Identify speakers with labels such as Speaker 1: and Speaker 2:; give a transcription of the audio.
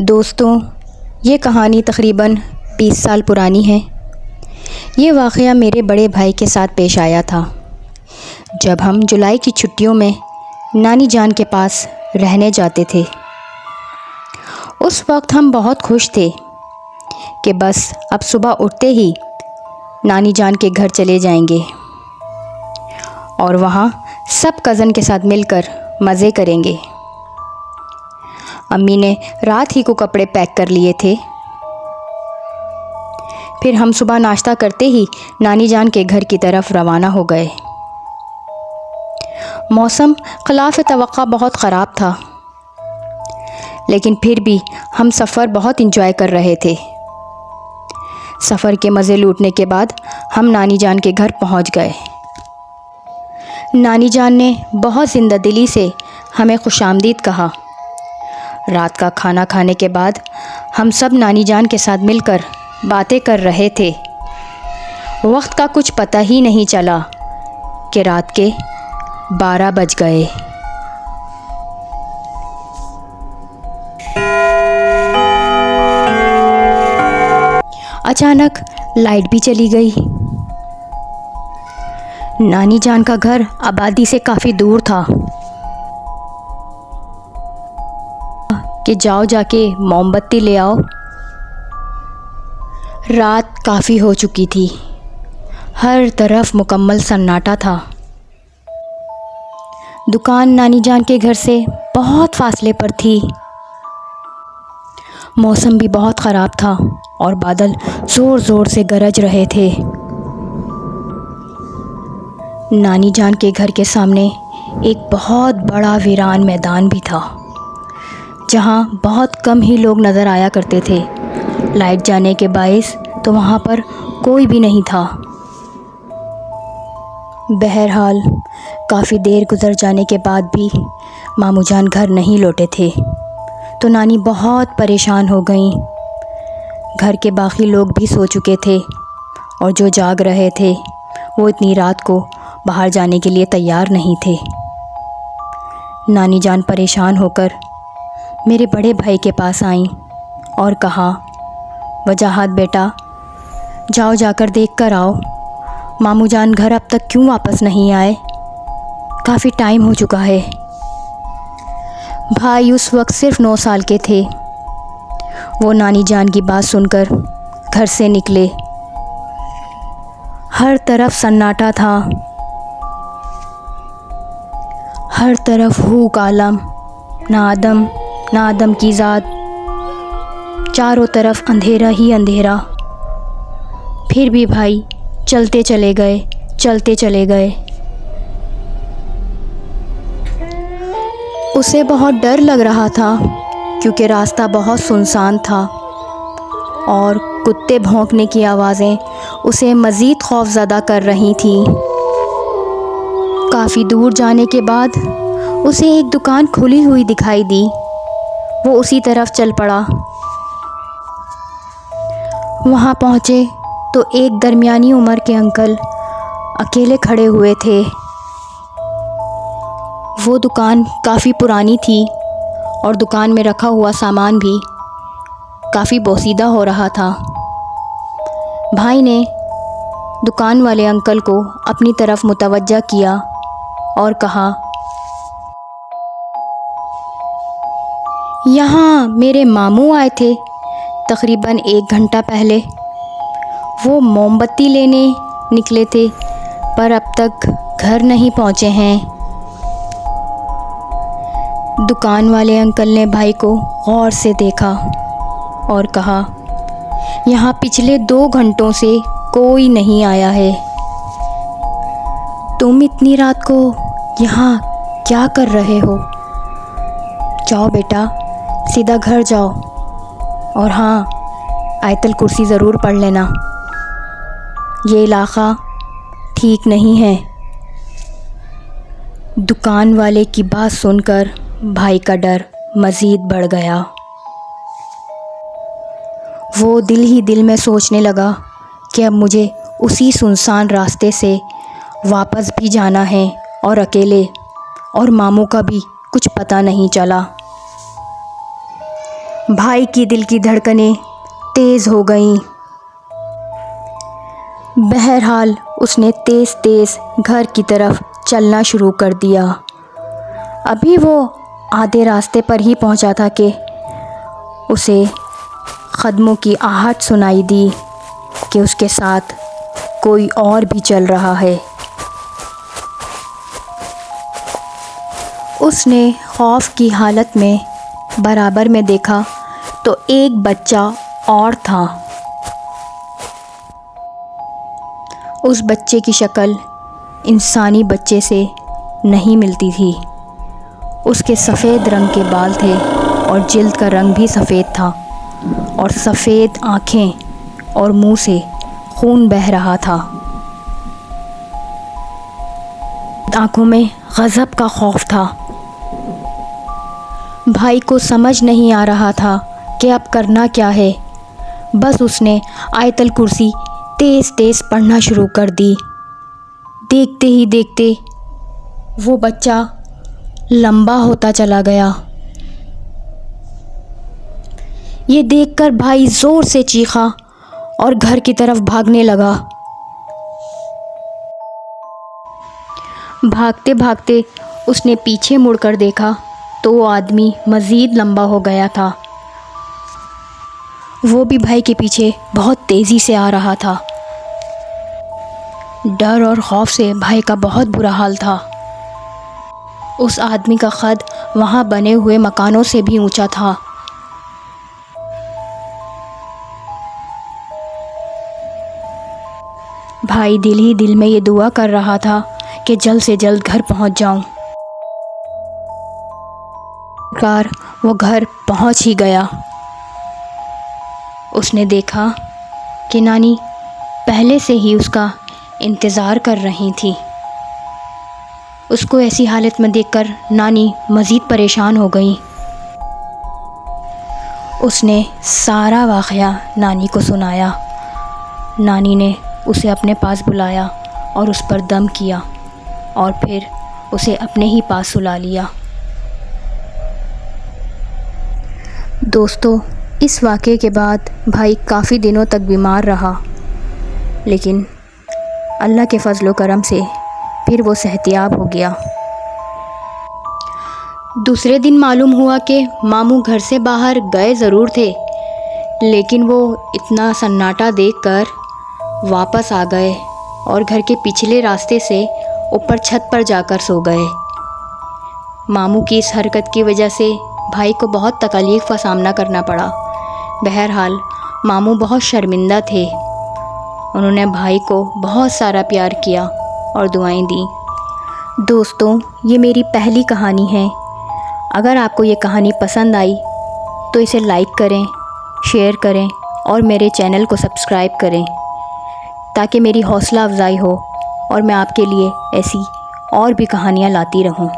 Speaker 1: دوستوں، یہ کہانی تقریباً 20 سال پرانی ہے۔ یہ واقعہ میرے بڑے بھائی کے ساتھ پیش آیا تھا جب ہم جولائی کی چھٹیوں میں نانی جان کے پاس رہنے جاتے تھے۔ اس وقت ہم بہت خوش تھے کہ بس اب صبح اٹھتے ہی نانی جان کے گھر چلے جائیں گے اور وہاں سب کزن کے ساتھ مل کر مزے کریں گے۔ امی نے رات ہی کو کپڑے پیک کر لیے تھے۔ پھر ہم صبح ناشتہ کرتے ہی نانی جان کے گھر کی طرف روانہ ہو گئے۔ موسم خلاف توقع بہت خراب تھا، لیکن پھر بھی ہم سفر بہت انجوائے کر رہے تھے۔ سفر کے مزے لوٹنے کے بعد ہم نانی جان کے گھر پہنچ گئے۔ نانی جان نے بہت زندہ دلی سے ہمیں خوش آمدید کہا۔ رات کا کھانا کھانے کے بعد ہم سب نانی جان کے ساتھ مل کر باتیں کر رہے تھے۔ وقت کا کچھ پتہ ہی نہیں چلا کہ رات کے 12 بج گئے۔ اچانک لائٹ بھی چلی گئی۔ نانی جان کا گھر آبادی سے کافی دور تھا کہ جاؤ جا کے موم بتی لے آؤ۔ رات کافی ہو چکی تھی، ہر طرف مکمل سناٹا تھا۔ دکان نانی جان کے گھر سے بہت فاصلے پر تھی۔ موسم بھی بہت خراب تھا اور بادل زور زور سے گرج رہے تھے۔ نانی جان کے گھر کے سامنے ایک بہت بڑا ویران میدان بھی تھا، جہاں بہت کم ہی لوگ نظر آیا کرتے تھے۔ لائٹ جانے کے باعث تو وہاں پر کوئی بھی نہیں تھا۔ بہرحال کافی دیر گزر جانے کے بعد بھی ماموں جان گھر نہیں لوٹے تھے تو نانی بہت پریشان ہو گئیں۔ گھر کے باقی لوگ بھی سو چکے تھے اور جو جاگ رہے تھے وہ اتنی رات کو باہر جانے کے لیے تیار نہیں تھے۔ نانی جان پریشان ہو کر میرے بڑے بھائی کے پاس آئیں اور کہا، وجاہت بیٹا، جاؤ جا کر دیکھ کر آؤ، ماموں جان گھر اب تک کیوں واپس نہیں آئے؟ کافی ٹائم ہو چکا ہے۔ بھائی اس وقت صرف 9 سال کے تھے۔ وہ نانی جان کی بات سن کر گھر سے نکلے۔ ہر طرف سناٹا تھا، ہر طرف ہوک عالم، نہ آدم کی ذات، چاروں طرف اندھیرا ہی اندھیرا۔ پھر بھی بھائی چلتے چلے گئے۔ اسے بہت ڈر لگ رہا تھا کیونکہ راستہ بہت سنسان تھا اور کتے بھونکنے کی آوازیں اسے مزید خوف زدہ کر رہی تھیں۔ کافی دور جانے کے بعد اسے ایک دکان کھلی ہوئی دکھائی دی۔ وہ اسی طرف چل پڑا۔ وہاں پہنچے تو ایک درمیانی عمر کے انکل اکیلے کھڑے ہوئے تھے۔ وہ دکان کافی پرانی تھی اور دکان میں رکھا ہوا سامان بھی کافی بوسیدہ ہو رہا تھا۔ بھائی نے دکان والے انکل کو اپنی طرف متوجہ کیا اور کہا، یہاں میرے ماموں آئے تھے تقریباً 1 گھنٹہ پہلے۔ وہ موم بتی لینے نکلے تھے پر اب تک گھر نہیں پہنچے ہیں۔ دکان والے انکل نے بھائی کو غور سے دیکھا اور کہا، یہاں پچھلے 2 گھنٹوں سے کوئی نہیں آیا ہے۔ تم اتنی رات کو یہاں کیا کر رہے ہو؟ جاؤ بیٹا، سیدھا گھر جاؤ اور ہاں، آیت الکرسی ضرور پڑھ لینا۔ یہ علاقہ ٹھیک نہیں ہے۔ دکان والے کی بات سن کر بھائی کا ڈر مزید بڑھ گیا۔ وہ دل ہی دل میں سوچنے لگا کہ اب مجھے اسی سنسان راستے سے واپس بھی جانا ہے اور اکیلے، اور ماموں کا بھی کچھ پتہ نہیں چلا۔ بھائی بھائی کی دل کی دھڑکنیں تیز ہو گئیں۔ بہرحال اس نے تیز تیز گھر کی طرف چلنا شروع کر دیا۔ ابھی وہ آدھے راستے پر ہی پہنچا تھا کہ اسے قدموں کی آہٹ سنائی دی کہ اس کے ساتھ کوئی اور بھی چل رہا ہے۔ اس نے خوف کی حالت میں برابر میں دیکھا تو ایک بچہ اور تھا۔ اس بچے کی شکل انسانی بچے سے نہیں ملتی تھی۔ اس کے سفید رنگ کے بال تھے اور جلد کا رنگ بھی سفید تھا، اور سفید آنکھیں اور منہ سے خون بہہ رہا تھا۔ آنکھوں میں غضب کا خوف تھا۔ بھائی کو سمجھ نہیں آ رہا تھا کہ اب کرنا کیا ہے۔ بس اس نے آیت الکرسی تیز تیز پڑھنا شروع کر دی۔ دیکھتے ہی دیکھتے وہ بچہ لمبا ہوتا چلا گیا۔ یہ دیکھ کر بھائی زور سے چیخا اور گھر کی طرف بھاگنے لگا۔ بھاگتے بھاگتے اس نے پیچھے مڑ کر دیکھا تو وہ آدمی مزید لمبا ہو گیا تھا۔ وہ بھی بھائی کے پیچھے بہت تیزی سے آ رہا تھا۔ ڈر اور خوف سے بھائی کا بہت برا حال تھا۔ اس آدمی کا قد وہاں بنے ہوئے مکانوں سے بھی اونچا تھا۔ بھائی دل ہی دل میں یہ دعا کر رہا تھا کہ جلد سے جلد گھر پہنچ جاؤں۔ وہ گھر پہنچ ہی گیا۔ اس نے دیکھا کہ نانی پہلے سے ہی اس کا انتظار کر رہی تھی۔ اس کو ایسی حالت میں دیکھ کر نانی مزید پریشان ہو گئی۔ اس نے سارا واقعہ نانی کو سنایا۔ نانی نے اسے اپنے پاس بلایا اور اس پر دم کیا اور پھر اسے اپنے ہی پاس سلا لیا۔ دوستو، اس واقعے کے بعد بھائی کافی دنوں تک بیمار رہا، لیکن اللہ کے فضل و کرم سے پھر وہ صحتیاب ہو گیا۔ دوسرے دن معلوم ہوا کہ ماموں گھر سے باہر گئے ضرور تھے، لیکن وہ اتنا سناٹا دیکھ کر واپس آ گئے اور گھر کے پچھلے راستے سے اوپر چھت پر جا کر سو گئے۔ ماموں کی اس حرکت کی وجہ سے بھائی کو بہت تکلیف کا سامنا کرنا پڑا۔ بہرحال ماموں بہت شرمندہ تھے۔ انہوں نے بھائی کو بہت سارا پیار کیا اور دعائیں دیں۔ دوستوں، یہ میری پہلی کہانی ہے۔ اگر آپ کو یہ کہانی پسند آئی تو اسے لائک کریں، شیئر کریں اور میرے چینل کو سبسکرائب کریں تاکہ میری حوصلہ افزائی ہو اور میں آپ کے لیے ایسی اور بھی کہانیاں لاتی رہوں۔